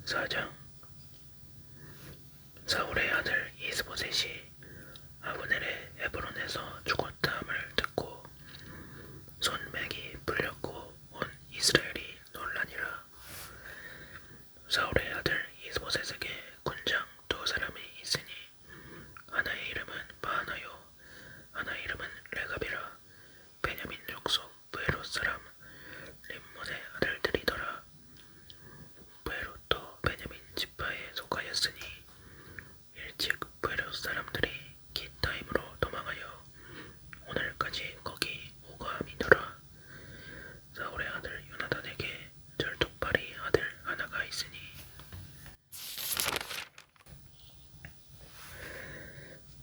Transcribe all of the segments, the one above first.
4장. 사울의 아들 이스보셋이 아브넬의 에브론에서 죽었다함을 듣고 손맥이 풀렸고 온 이스라엘이 놀라니라. 사울의 아들 이스보셋에게 군장 두 사람이 있으니 하나의 이름은 바하나요 하나의 이름은 레갑이라. 베냐민 족속 브에롯 사람 림몬의 아들들이더라. 브에롯도 베냐민 지파에 속하였으니 일찍 브에롯 사람들이 기타임으로 도망하여 오늘까지 거기 오가함이더라. 사울의 아들 요나단에게 절뚝발이 아들 하나가 있으니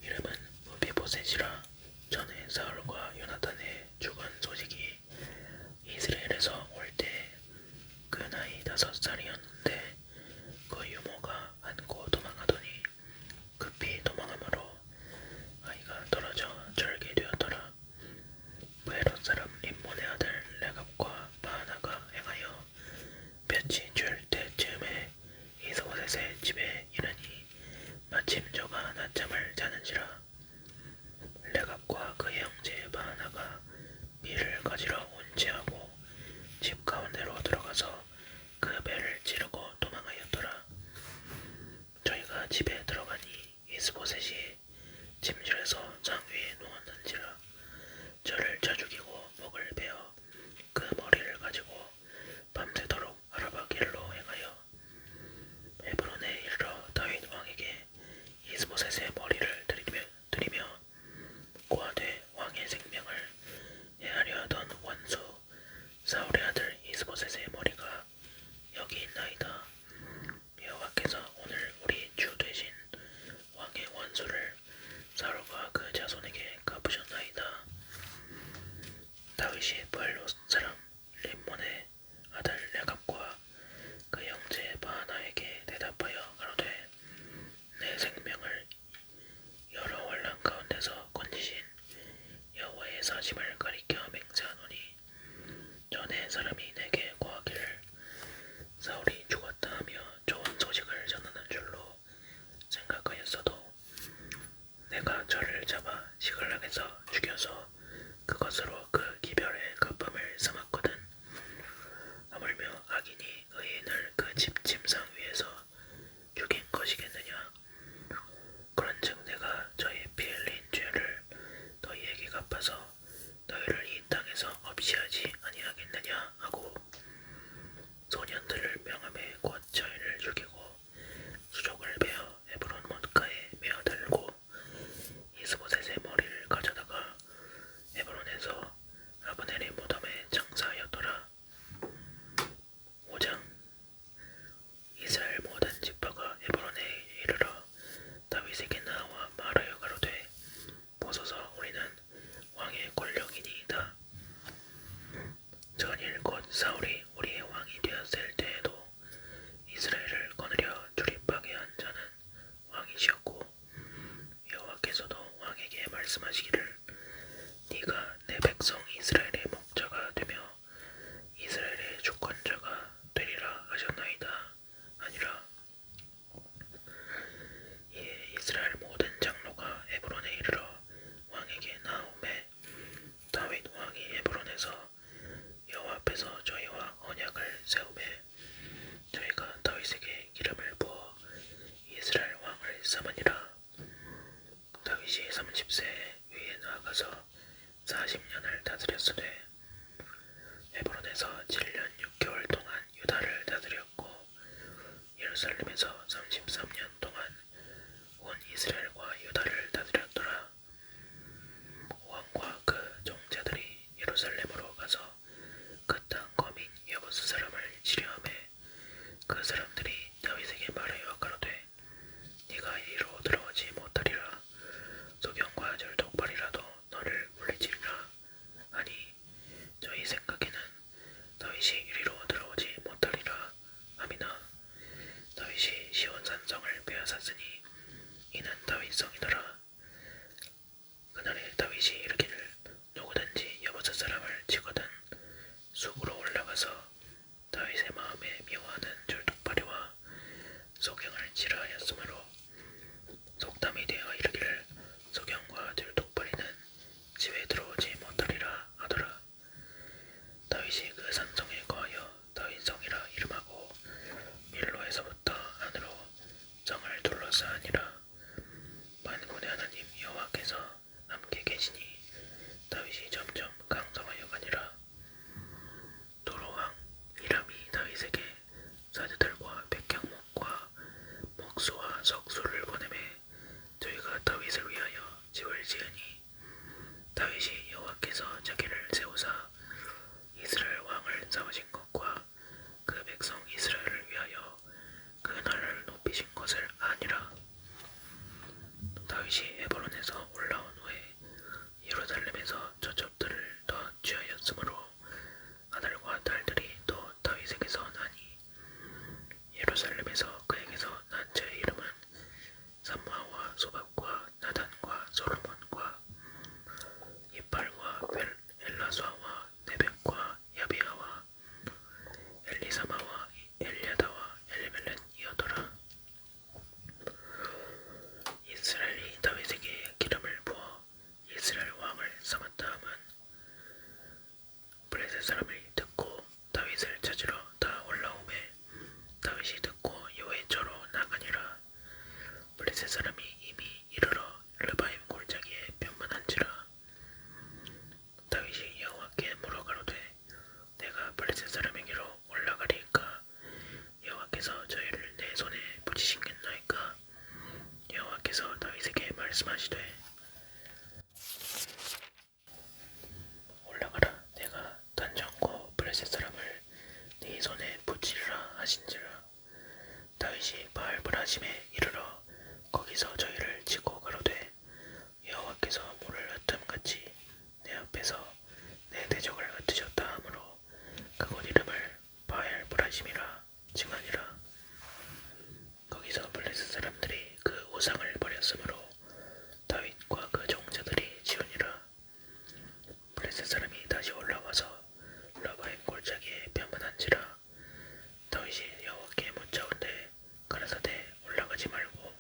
이름은 무비보셋이라. 전에 사울과 요나단의 죽은 소식이 이스라엘에서 올 때 그 나이 5살이었는데 그 유모가 안고 도망하더니 급히 도망함으로 아이가 떨어져 절게 되었더라. 브에롯 사람 림몬의 아들 레갑과 바하나가 행하여 볕이 줄 때쯤에 이스보셋의 집에 이르니 마침 저가 낮잠을 자는지라. 레갑과 그의 형제 바하나가 밀을 가지러 운치하고 집 가운데로 들어가서 그 배를 찌르고 도망하였더라. 저희가 집에 들어가니 이스보셋이 침실에서 장 위에 누웠는지라. 저를 쳐 죽이고 목을 베어 그 머리를 가지고 밤새도록 아라바 길로 행하여 헤브론에 이르러 다윗 왕에게 이스보셋의 머리를 드리며 고아되 왕의 생명을 해하려 하던 원수 사울의 아들 이스보셋의 머리가 여기 있나이다. 여호와께서 오늘 우리 주 되신 왕의 원수를 사울과 그 자손에게 갚으셨나이다. 다윗이 브엘롯 사람 림몬의 아들 레갑과 그 형제 바하나에게 대답하여 가로되 내 생명을 여러 환난 가운데서 건지신 여호와의 사심을 가리켜 맹세하노니 전에 사람이 내게 고하기를 사울이 죽었다 하며 좋은 소식을 전하는 줄로 생각하였어도 내가 저를 잡아 시글락에서 죽여서 그것으로 그 기별의 갚음을 삼았거든. 하물며 악인이 의인을 그 집 침상 위에서 죽인 것이겠느냐. 그런즉 내가 저희 피 흘린 죄를 너희에게 갚아서 너희를 이 땅에서 없이 하지 아니하겠느냐 하고 소년들을 명함에 곧 저희를 죽이고 수족을 베어 헤브론 못가에 메어들고 이스보셋의 머리를 가져다가 헤브론에서 아브넬의 무덤에 장사하였더라. 5장. 이스라엘 모든 지파가 헤브론에 이르러 다윗에게 나와 말하여 가로되 보소서 우리는 왕의 권력이니이다. 전일 곧 사울이 우리의 왕이 되었을 때에도 이스라엘을 거느려 주립하게 한 자는 왕이시었고 여호와께서도 왕에게 말씀하시기를 네가 내 백성 이스라엘의 목자가 되며 이스라엘의 주권자가 되리라 하셨나이다 아니라. 이에 이스라엘 모든 장로가 헤브론에 이르러 왕에게 나오매 다윗 왕이 헤브론에서 여호와 앞에서 저희와 언약을 세우매 저희가 다윗에게 기름을 부어 이스라엘 왕을 삼으니라. 다윗이 30세 위에 나아가서 40년을 다스렸으되 헤브론에서 7년 6개월 동안 유다를 다스렸고 예루살렘에서 33년 동안 온 이스라엘과 유다를 다스렸더라. 왕과 그 종자들이 예루살렘으로 가서 그 땅 거민 여부스 사람을 치려하매 그 사람들이 다윗에게 말하여 가로되 네가 이리로 들어오지 못하리라. 소경과 절독발이라도 너를 물리치리라 하니 저희 생각에는 다윗이 이리로 들어오지 못하리라 함이나 다윗이 시온산성을 빼앗았으니 이는 다윗성이더라. 그날에 다윗이 이르기를 누구든지 여부스 사람을 치거든 숲으로 올라가서 다윗의 마음에 미워하는 절뚝발이와 다윗이 바알브라심에 이르러 거기서 저희를 치고 가로되 여호와께서 물을 흩음같이 내 앞에서 내 대적을 흩으셨다 하므로 그곳 이름을 바알브라심이라 칭하니라. 거기서 블레셋 사람들이 그 우상을 버렸으므로 다윗과 그 종자들이 지우니라. 블레셋 사람이 다시 올라와서 러바임 골짜기에 벼문한지라. 다윗이 여호와께 묻자온데 가라사대 올라가지 말고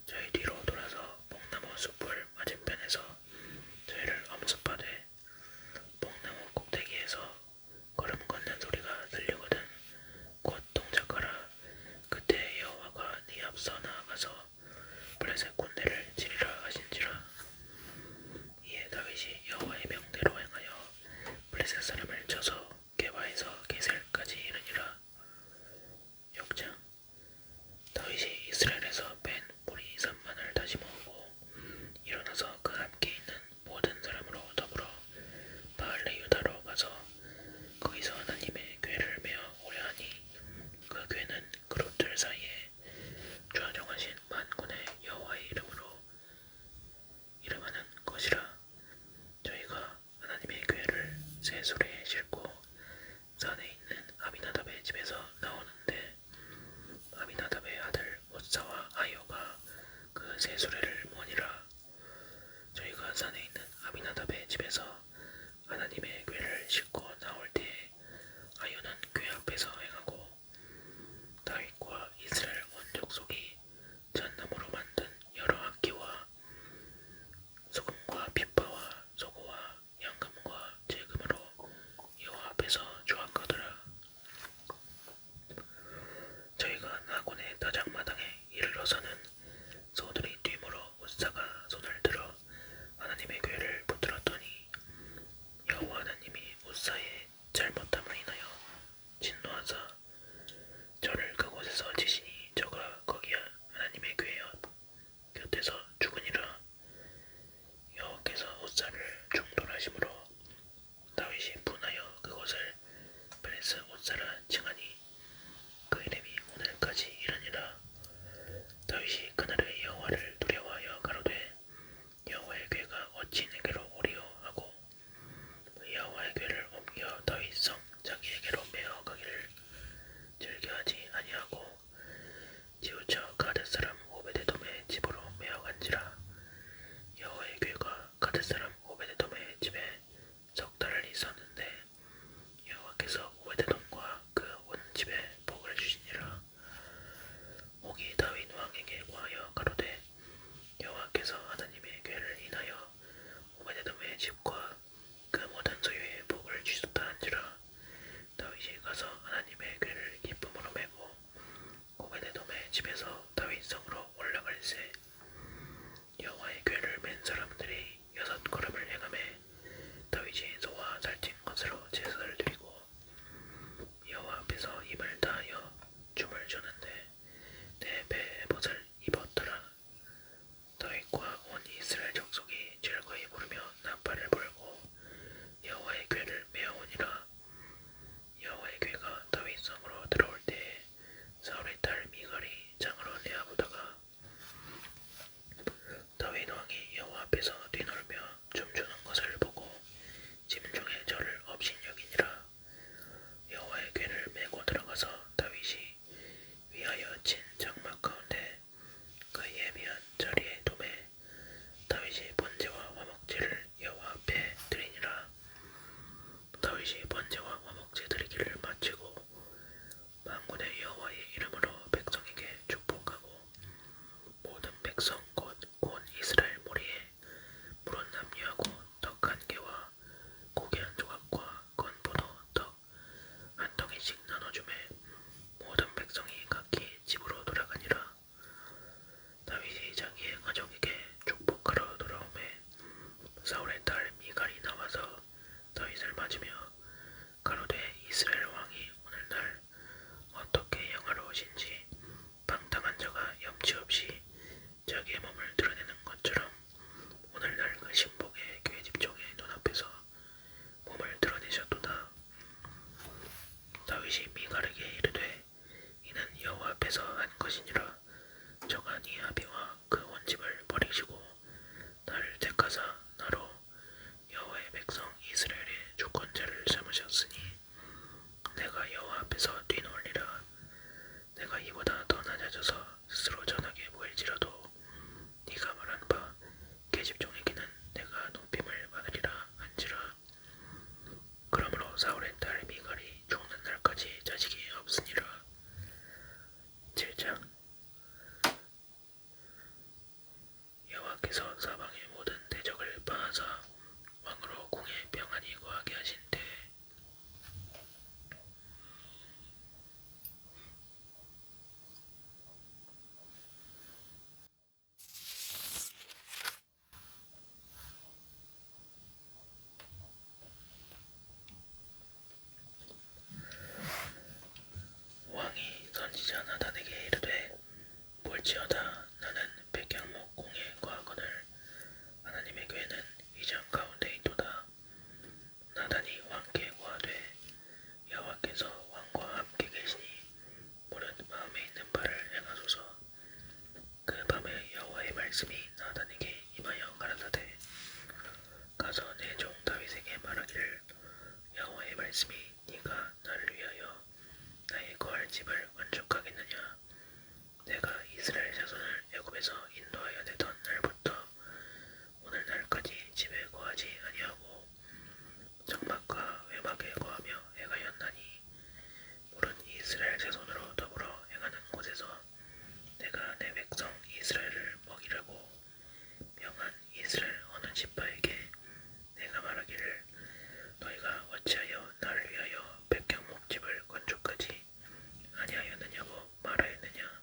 저희 뒤로 돌아서 뽕나무 숲을 맞은편에서 저희를 엄습하되 뽕나무 꼭대기에서 걸음 걷는 소리가 들리거든 곧 동작하라. 그때 여호와가 네 앞서 나아가서 블레셋 군대를 치리라 하신지라. 이에 다윗이 여호와의 명대로 행하여 블레셋 사람을 쳐서 게바에서 게셀까지 이르니라. 6장. 다윗이 이스라엘에서 뺀 무리 3만을 다시 모으고 일어나서 그 함께 있는 모든 사람으로 더불어 바알레 유다로 가서 거기서 하나님의 궤를 메어 오래 하니 그 궤는 그룹들 사이에 좌정하신 만군의 여호와의 이름으로 이름하는 것이라. 저희가 하나님의 궤를 새 수레에 싣고 산에 있는 아미나답의 집에서 나오는데 아미나답의 아들 옷사와 아이오가 그 새 수레를 모니라. 저희가 산에 있는 아미나답의 집에서 하나님의 궤를 싣고 나올 때에 아이오는 궤 앞에서 행하고 다윗과 이스라엘 온 족속이 잣나무로 만든 여러 악기와 소금과 핏바와 소고와 양금과 재금으로 여호와 앞에서 주악하더라. 저희가 나곤의 다장마당에 이르러서는 소들이 뒤물어 웃사가 손을 들어 하나님의 궤를 붙들었더니 여호와 하나님이 웃사의 잘못함을 인하여 진노하사 저를 그곳에서 치시니 저가 거기 하나님의 궤 옆 곁에서 죽으니라. 여호와께서 웃사를 중돌하심으로 다윗이 분하여 그곳을 블레셋 웃사라 칭하니 그 이름이 오늘까지 이르니라. 다윗이 그날의 여호와를 두려워하여 가로되 여호와의 궤가 어찌 내게로 오리요 하고 여호와의 궤를 옮겨 다윗 성 자기에게로 메어 가기를 즐겨하지 아니하고 지우쳐 가드 사람 오베데돔의 집으로 메어 간지라. 여호와의 궤가 가드 사람 오베데돔의 집에 석 달을 있었는데 여호와께서 오베데돔과 그 온 집에 복을 주시니라. 옥이 다윗 왕에게 구하여 가로되 여호와께서 하나님의 궤를 인하여 오베데돔의 집과 그 모든 소유에 복을 주셨다 한지라. 다윗이 가서 하나님의 궤를 기쁨으로 메고 오베데돔의 집에서 다윗 성으로 올라갈새 여호와의 궤를 맨 사람들이 6걸음을 행하매 다윗이 소와 살찐 것으로 제사를 드리고 여호와 앞에서 힘을 다하여 춤을 추는데 내 배에 벗을 입었더라. 다윗과 온 이스라엘 족속이 즐거이 부르며 나팔을 불고 여호와의 궤를 메어오니라. 여호와의 궤가 다윗 성으로 들어올 때에 사울의 딸 미갈이 장으로 여호와께서 한 것이니라. 저가 네 아비와 그 온 집을 버리시고 나를 택하사 나로 여호와의 백성 이스라엘의 주권자를 삼으셨으니 내가 여호와 앞에서 뛰놀리라. 내가 이보다 더 낮아져서 스스로 전하게 보일지라도 네가 말한 바 계집종에게는 내가 높임을 받으리라 한지라. 그러므로 사울의 딸 미갈이 죽는 날까지 자식이 없으니라. 7장. 여호와께서 사방의 모든 대적을 파하사 왕으로 궁에 평안히 거하게 하신 때에 왕이 선지자 나단에게 이르되 볼지어다 나는 백향목 궁에 거하거늘 하나님의 교회는 이장 가운데 있도다. 나단이 왕께 고하되 여호와께서 왕과 함께 계시니 무릇 마음에 있는 바를 행하소서. 그 밤에 여호와의 말씀이 나단에게 임하여 가라사대 가서 내 종 다윗에게 말하기를 여호와의 말씀이 네가 나를 위하여 나의 거할 집을 건축하겠느냐. 내가 이스라엘 자손을 애굽에서 인도하여 내던 날부터 오늘날까지 집에 거하지 아니하고 장막과 외막에 거하며 행하였나니 물은 이스라엘 자손으로 더불어 행하는 곳에서 내가 내 백성 이스라엘을 먹이려고 명한 이스라엘 어느 지파에게 내가 말하기를 너희가 어찌하여 나를 위하여 백향목집을 건축하지 아니하였느냐고 말하였느냐.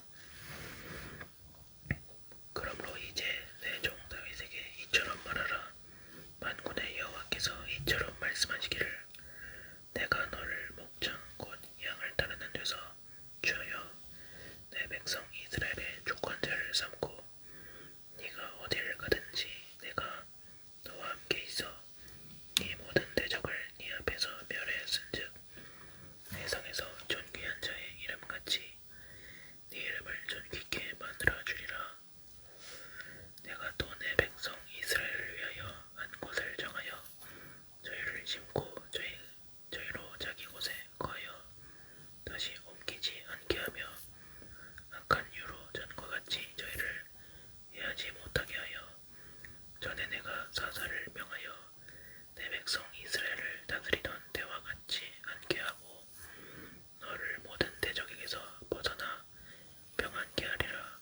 그러므로 이제 내 종 다윗에게 이처럼 말하라. 만군의 여호와께서 이처럼 말씀하시기를 내가 너를 목장 곧 양을 따르는 데서 주하여 내 백성 이스라엘의 주권자를 삼고 네가 어디를 가든지 내가 너와 함께 있어 네 모든 대적을 네 앞에서 멸하였은즉 세상에서 존귀한 자의 이름같이 네 이름을 존귀케 만들어 주리라. 내가 또 내 백성 이스라엘을 위하여 한 곳을 정하여 저희를 심고 저희로 자기 곳에 거하여 다시 옮기지 않게 하며 악한 유로 전과 같이 저희를 해하지 못하게 하여 전에 내가 사사를 명하여 내 백성 이스라엘을 다스리던 때와 같지 않게 하고 너를 모든 대적에게서 벗어나 평안케 하리라.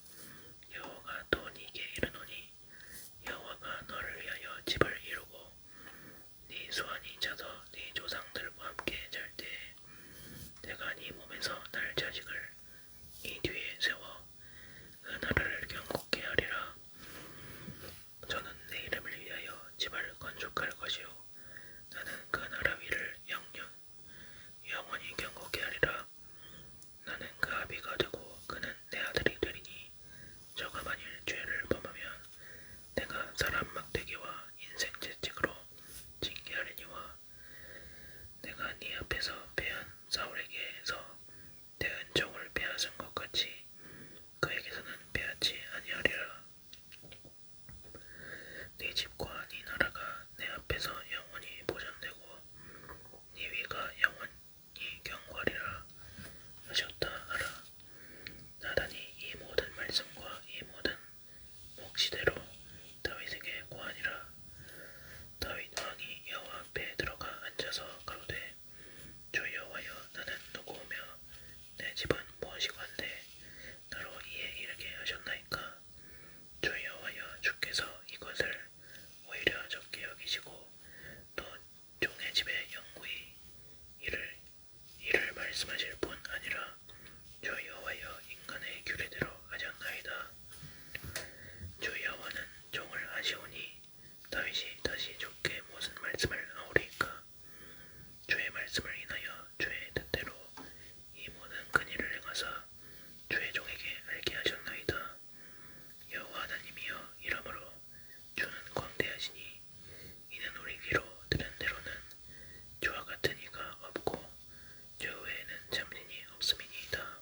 여호와가 또 네게 이르노니 여호와가 너를 위하여 집을 이루고 네 수완이 차서 네 조상들과 함께 잘 때에 내가 네 몸에서 날 자식을 네 뒤에 세워 그 나라를 경고케 하리라. 저는 내 이름을 위하여 집을 건축할 것이요 나는 그 나라 위를 영원히 경고케 하리라. 나는 그 아비가 되고 그는 내 아들이 되리니 저가 만일 죄를 범하면 내가 사람 막대기와 인생 채찍으로 징계하리니와 내가 네 앞에서 패한 사울에게서 내 은총을 빼앗은 것 같이 그에게서는 빼앗지 아니하리라. 네 집과 네 나라가 내 앞에서 영원히 보존되고 네 위가 영원히 견고하리라 하셨다 하라. 나단이 이 모든 말씀과 이 모든 묵시대로 다윗에게 고하니라. 다윗 왕이 여호와 앞에 들어가 앉아서 가로되 주 여호와여 나는 누구오며 내 집은 무엇이건대 나로 이에 이르게 하셨나이까. 주 여호와여 주께서 이것을 오히려 적게 여기시고 또 종의 집에 영구히 이를 말씀하실 뿐 아니라 주 여호와여 인간의 규례대로 하셨나이다. 주 여호와는 종을 하시오니 다윗이 다시 주께 무슨 말씀을 하오리까. 주의 말씀을 인하여 주의 뜻대로 이 모든 큰일을 행하사 주의 종에게 알게 하셨나이다. 여호와 하나님이여 이러므로 주는 광대하시니 이는 우리 귀로 들은 대로는 주와 같은 이가 없고 주 외에는 참신이 없음이니이다.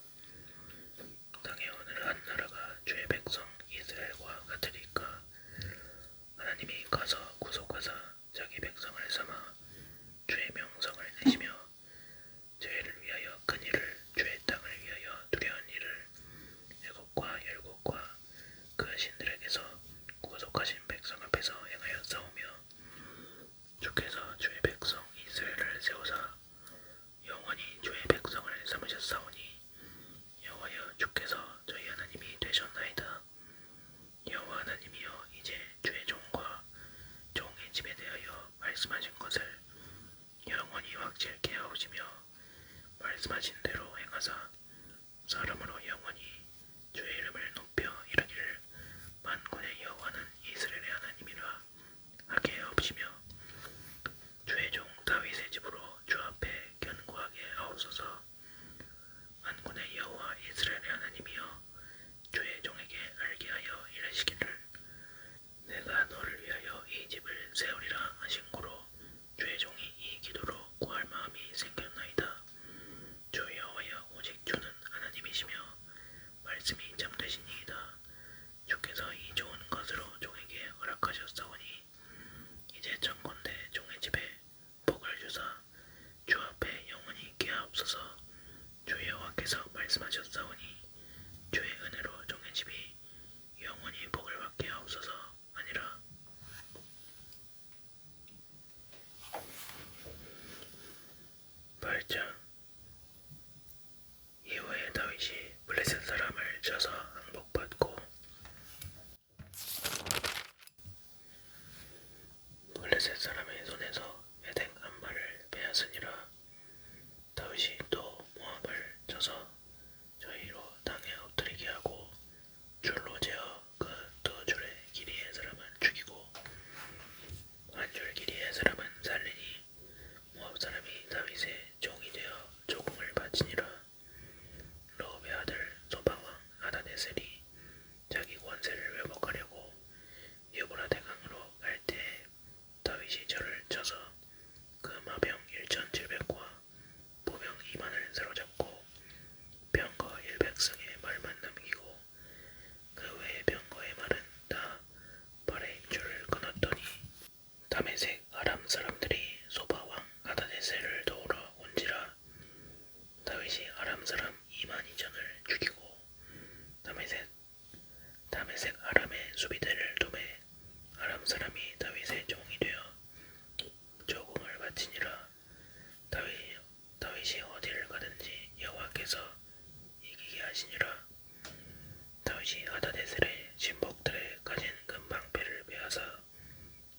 다윗이 하다데셀의 신복들의 가진 금방패를 빼앗아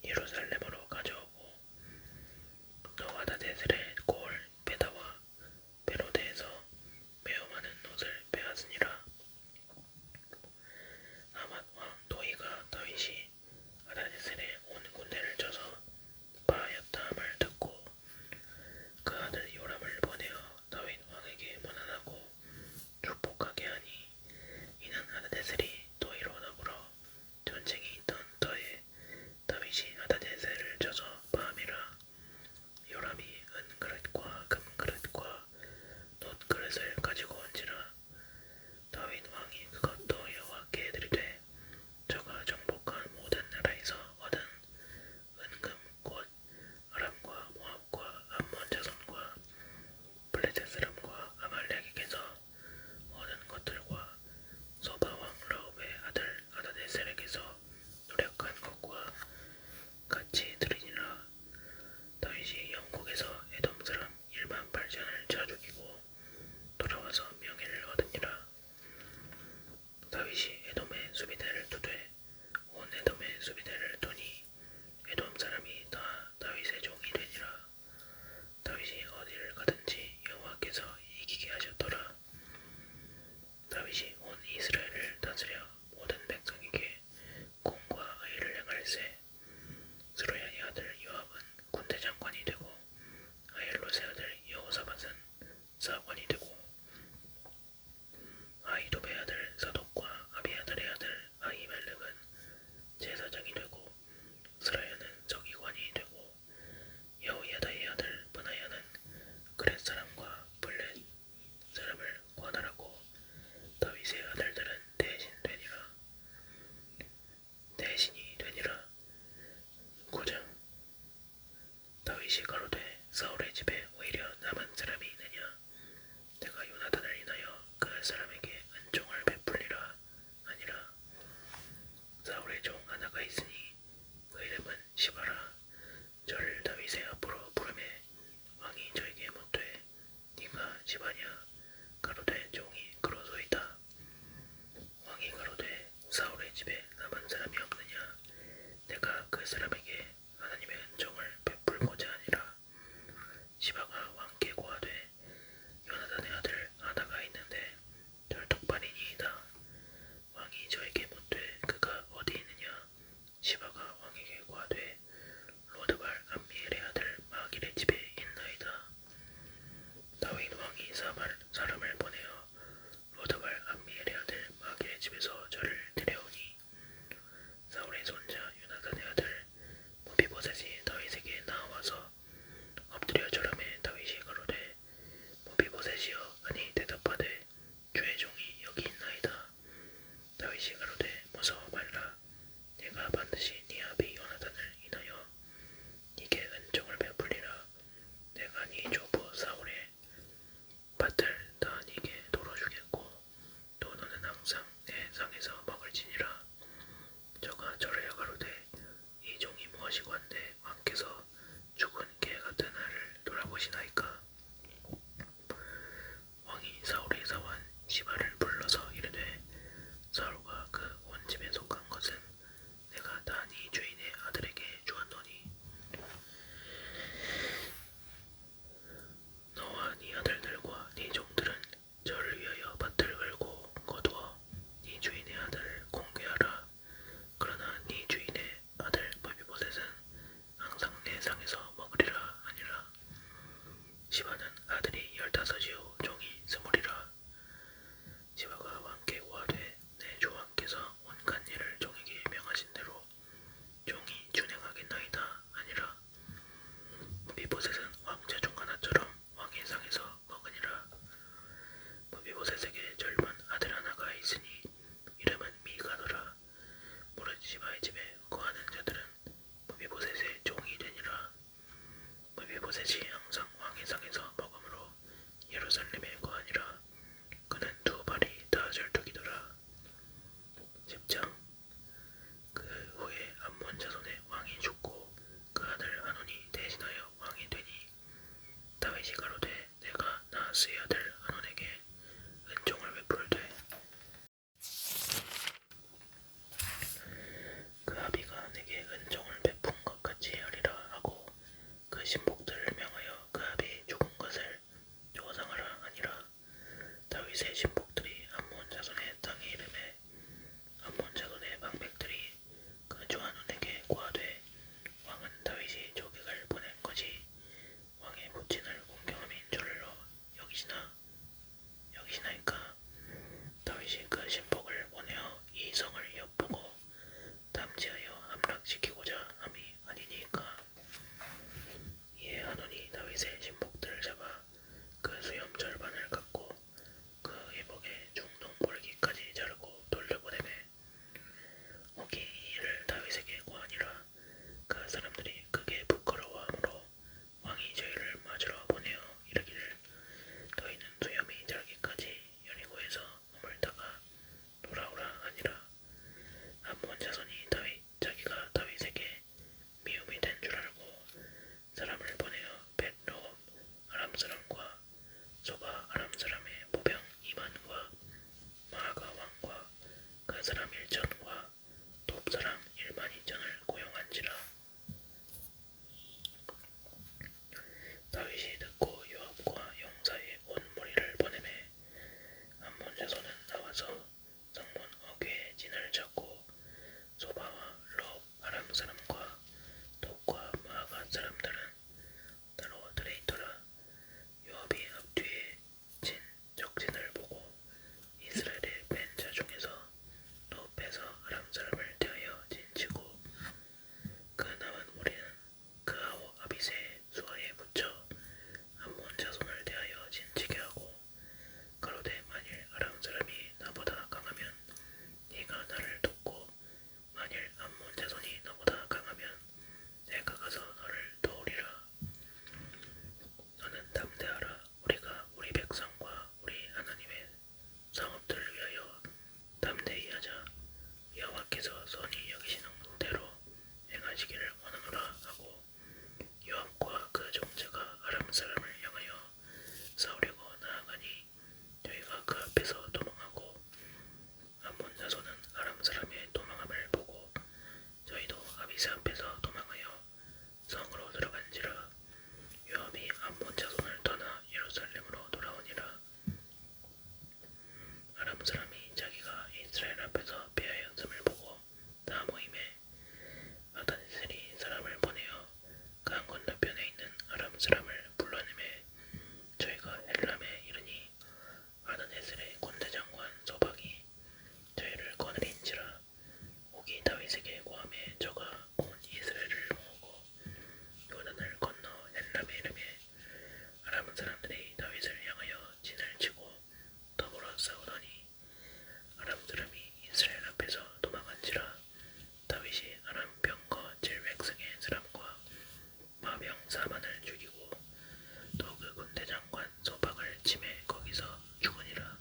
예루살렘으로 가져오고 또 하다데셀의 골 베다와 베로데에서 매우 많은 옷을 빼앗으니라. 하맛 왕 노이가 다윗이 하다데셀의 온 군대를 쳐서 파하였다함을 듣고 그 아들 요람을 보내어 다윗 왕에게 문안하고 축복하게 하니 이는 하다데셀이 노이로 더불어 전쟁이 있던 터에 다윗이 하다데셀을 쳐서 파함이라. 요람이 은그릇과 금그릇과 놋그릇을 가지고 온지라. 다윗 왕이 그것도 여호와께 드리되 저가 정복한 모든 나라에서 얻은 은금 곧 아람과 모압과 암몬 자손과 블레셋 사람과 아말렉에게서 얻은 것들과 소바 왕 라옵의 아들 아다데셀에게서 노력한 것과 같이 드리니라. 다윗이 영국에서 에돔 사람 1만 8천을 쳐 죽이고 돌아와서 명예를 얻으니라. 다윗이 에돔의 수비대를 두되 온 에돔의 수비대를 두니 에돔 사람이 다 다윗의 종이 되니라. 다윗이 어디를 가든지 여호와께서 이기게 하셨더라. 다윗이 온 이스라엘을 다스려 모든 백성에게 공과 의를 행할세. 스루야의 아들 요압은 군대 장관이 되고 아헬롯의 아들 여호사밧은 사관이 되고 아히도베의 아들 사독과 아비아달의 아들 아히멜렉은 제사장이 되고 스라야는 서기관이 되고 여호야다의 아들 브나야는 그렛 사람과 블렛 사람을 관할하고 다윗의 아들들은 대신이 되니라. 9장. 다윗이 가로되 사울의 집에 오히려 남은 사람이 있느냐? 내가 요나단을 인하여 그 사람에게 은총을 베풀리라 아니라. 사울의 종 하나가 있으니 그 이름은 시바라. 저를 다윗의 앞으로 부르매 왕이 저에게 묻되 네가 시바냐? 가로되 종이 그러소이다. 왕이 가로되 사울의 집에 남은 사람이 없느냐? 내가 그 사람에게 하나님의 은총을 베풀고자 하니라. 시바가 왕께 고하되 요나단의 아들 하나가 있는데 절뚝발이니이다. 왕이 저에게 묻되 그가 어디 있느냐? 시바가 왕에게 고하되 로드발 암미엘의 아들 마길의 집에 있나이다. 다윗 왕이 사람을 보내어 로드발 암미엘의 아들 마길의 집에서 저를 데려오니 사울의 손자 요나단의 아들 무비보셋이 다윗에게 나와서 엎드려 절하매 다윗이 가로되 무비보셋이여 하니 대답하되 주의 종이 여기 있나이다. 사람 1천과 톱 사람 1만 2천을 고용한지라. 다윗이 듣고 요압과 용사의 온 무리를 보내매 암몬 자손은 나와서 성문 어귀에 진을 잡고 소바와 롭 아람 사람과 톱과 마아가 사람들은 따로 들이더라. 요압이 앞뒤에 진 적진을 보고 이스라엘의 뺀 자 중에서 톱에서 아람 사람을 대하여 진치고 그 남은 무리는 그 아우 아비새의 수하에 붙여 암몬 자손을 대하여 진치게 하고 가로되 만일 아람 사람이 나보다 강하면 네가 나를 돕고 만일 암몬 자손이 나보다 강하면 내가 가서 너를 도우리라. 너는 담대하라. 우리가 우리 백성과 우리 하나님의 성읍들을 위하여 담대히 하자. 여호와께서 선히 여기시는 대로 행하시기를 원하노라 하고 요압과 그 종자가 아람 사람을 향하여 싸우려고 나아가니 저희가 그 앞에서 도망하고 암몬 자손은 아람 사람의 도망함을 보고 저희도 아비새 앞에서 도망하여 성으로 들어간지라. 요압이 암몬 자손을 떠나 예루살렘으로 돌아오니라. 아람 사람이 자기가 이스라엘 앞에서 패하였음을 보고 다 모임에 아다네셀이 사람을 보내어 강 건너편에 있는 아람 사람을 불러내매 저희가 엘람에 이르니 아다네셀의 군대장관 소박이 저희를 거느린지라. 옥이 다윗에게 고함에 저가 온 이스라엘을 모으고 요단을 건너 엘람에 이르매 아람 사람들이 다윗을 향하여 진을 치고 더불어 싸우더니 아람 사람이 이스라엘 앞에서 도망한지라. 다윗이 아람 병거 700승의 사람과 마병 4만을 죽이고 또 그 군대장관 소박을 치매 거기서 죽으니라.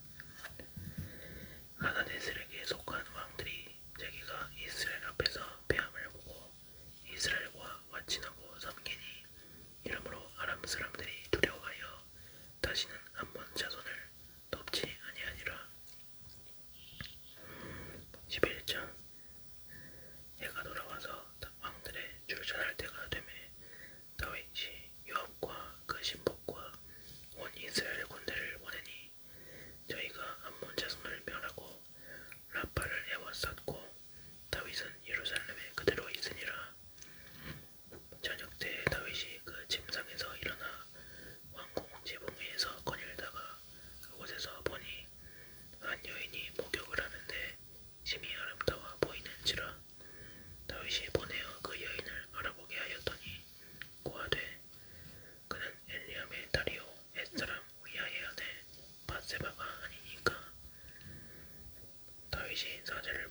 하다네셀에게 속한 왕들이 자기가 이스라엘 앞에서 패함을 보고 이스라엘과 와친하고 섬기니 이러므로 아람 사람들이 두려워하여 다시는 암몬 자손을 돕지 아니하니라. 11장. 해가 돌아와서 왕들의 출전할 때가 되매 다윗이 요압과 그 신복과 온 이스라엘 군대를 보내니 저희가 암몬 자손을 멸하고 라파를 에워쌌고 다윗은 예루살렘에 그대로 있으니라. 저녁 때 다윗이 그 침상에서 일어나 왕궁 지붕 위에서 거닐다가 그곳에서 보니 한 여인이 목욕을 하는데 심히 아름다워 보이는지라. 다윗이 보내어 그 여인을 알아보게 하였더니 고하되 그는 엘리암의 딸이요 햇사람 우리아의 아내 밧세바가 아니니까. 다윗이 사제를